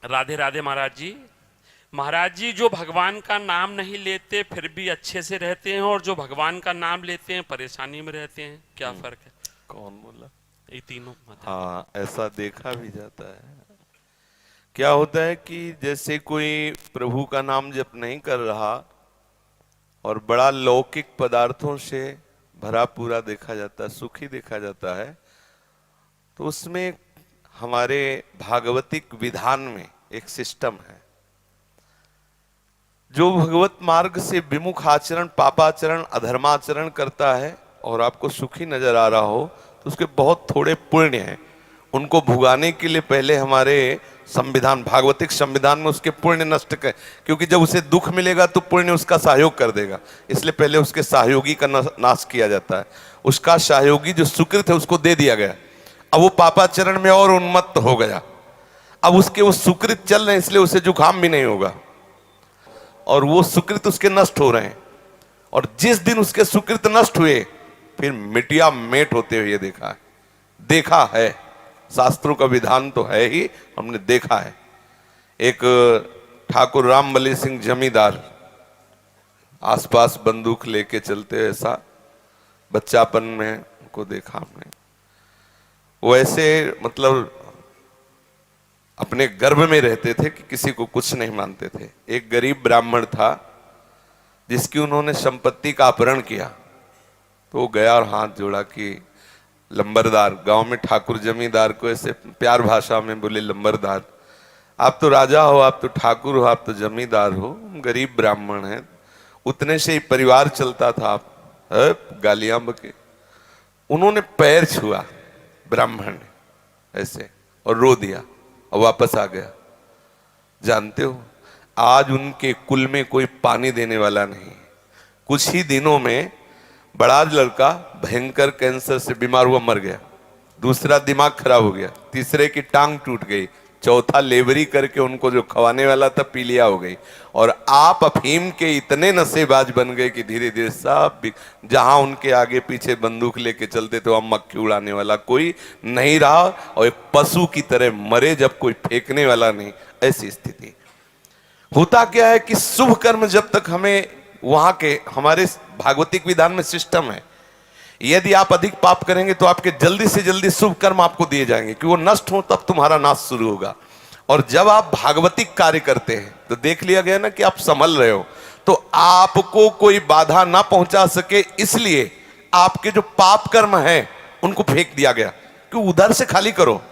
राधे राधे महाराज जी। महाराज जी, जो भगवान का नाम नहीं लेते फिर भी अच्छे से रहते हैं, और जो भगवान का नाम लेते हैं परेशानी में रहते हैं, क्या फर्क है? कौन बोला? ये तीनों बता दो। हाँ, ऐसा देखा भी जाता है। क्या होता है कि जैसे कोई प्रभु का नाम जप नहीं कर रहा और बड़ा लौकिक पदार्थों से भरा पूरा देखा जाता है, सुखी देखा जाता है, तो उसमें हमारे भागवतिक विधान में एक सिस्टम है। जो भगवत मार्ग से विमुख आचरण, पापाचरण, अधर्माचरण करता है और आपको सुखी नजर आ रहा हो, तो उसके बहुत थोड़े पुण्य हैं। उनको भुगाने के लिए पहले हमारे संविधान, भागवतिक संविधान में उसके पुण्य नष्ट कर, क्योंकि जब उसे दुख मिलेगा तो पुण्य उसका सहयोग कर देगा, इसलिए पहले उसके सहयोगी का नाश किया जाता है। उसका सहयोगी जो सुकृत है उसको दे दिया गया। अब वो पापाचरण में और उन्मत्त हो गया। अब उसके वो सुकृत चल रहे हैं, इसलिए उसे जुकाम भी नहीं होगा, और वो सुकृत उसके नष्ट हो रहे हैं। और जिस दिन उसके सुकृत नष्ट हुए, फिर मिटिया मेट होते हुए देखा है। देखा है, शास्त्रों का विधान तो है ही, हमने देखा है। एक ठाकुर रामबली सिंह जमींदार, आसपास बंदूक लेके चलते, ऐसा बच्चापन में उनको देखा हमने। वो ऐसे मतलब अपने गर्भ में रहते थे कि किसी को कुछ नहीं मानते थे। एक गरीब ब्राह्मण था जिसकी उन्होंने संपत्ति का अपहरण किया, तो वो गया और हाथ जोड़ा कि लंबरदार, गांव में ठाकुर जमींदार को ऐसे प्यार भाषा में बोले, लंबरदार, आप तो राजा हो, आप तो ठाकुर हो, आप तो जमींदार हो, हम गरीब ब्राह्मण हैं, उतने से ही परिवार चलता था, आप गालियां बके। उन्होंने पैर छुआ ब्राह्मण ने ऐसे और रो दिया और वापस आ गया। जानते हो, आज उनके कुल में कोई पानी देने वाला नहीं। कुछ ही दिनों में बड़ा लड़का भयंकर कैंसर से बीमार हुआ, मर गया। दूसरा दिमाग खराब हो गया, तीसरे की टांग टूट गई, चौथा लेबरी करके उनको जो खवाने वाला था पीलिया हो गई। और आप अफीम के इतने नशेबाज बन गए कि धीरे धीरे सब जहां उनके आगे पीछे बंदूक लेके चलते थे, वहां मक्खी उड़ाने वाला कोई नहीं रहा, और एक पशु की तरह मरे जब कोई फेंकने वाला नहीं। ऐसी स्थिति होता क्या है कि शुभ कर्म जब तक हमें, वहां के हमारे भागवतिक विधान में सिस्टम है, यदि आप अधिक पाप करेंगे तो आपके जल्दी से जल्दी शुभ कर्म आपको दिए जाएंगे कि वो नष्ट हो, तब तुम्हारा नाश शुरू होगा। और जब आप भागवतिक कार्य करते हैं तो देख लिया गया ना कि आप संभल रहे हो, तो आपको कोई बाधा ना पहुंचा सके, इसलिए आपके जो पाप कर्म हैं उनको फेंक दिया गया कि उधर से खाली करो।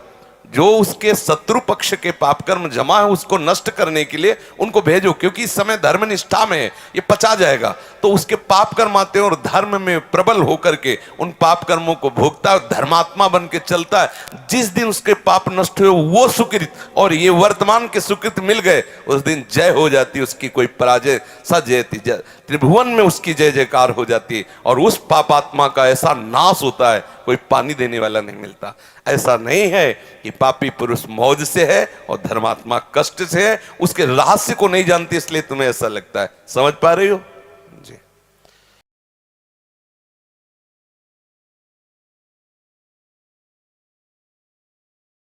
जो उसके शत्रु पक्ष के पाप कर्म जमा है उसको नष्ट करने के लिए उनको भेजो, क्योंकि इस समय धर्म निष्ठा में है, ये पचा जाएगा। तो उसके पाप कर्म आते हैं और धर्म में प्रबल होकर के उन पाप कर्मों को भोगता है, धर्मात्मा बन के चलता है। जिस दिन उसके पाप नष्ट हुए, वो सुकृत और ये वर्तमान के सुकृत मिल गए, उस दिन जय हो जाती, उसकी कोई पराजय सजयती, त्रिभुवन में उसकी जय जयकार हो जाती है। और उस पापात्मा का ऐसा नाश होता है, कोई पानी देने वाला नहीं मिलता। ऐसा नहीं है कि पापी पुरुष मौज से है और धर्मात्मा कष्ट से है, उसके रहस्य को नहीं जानती, इसलिए तुम्हें ऐसा लगता है। समझ पा रही हो जी?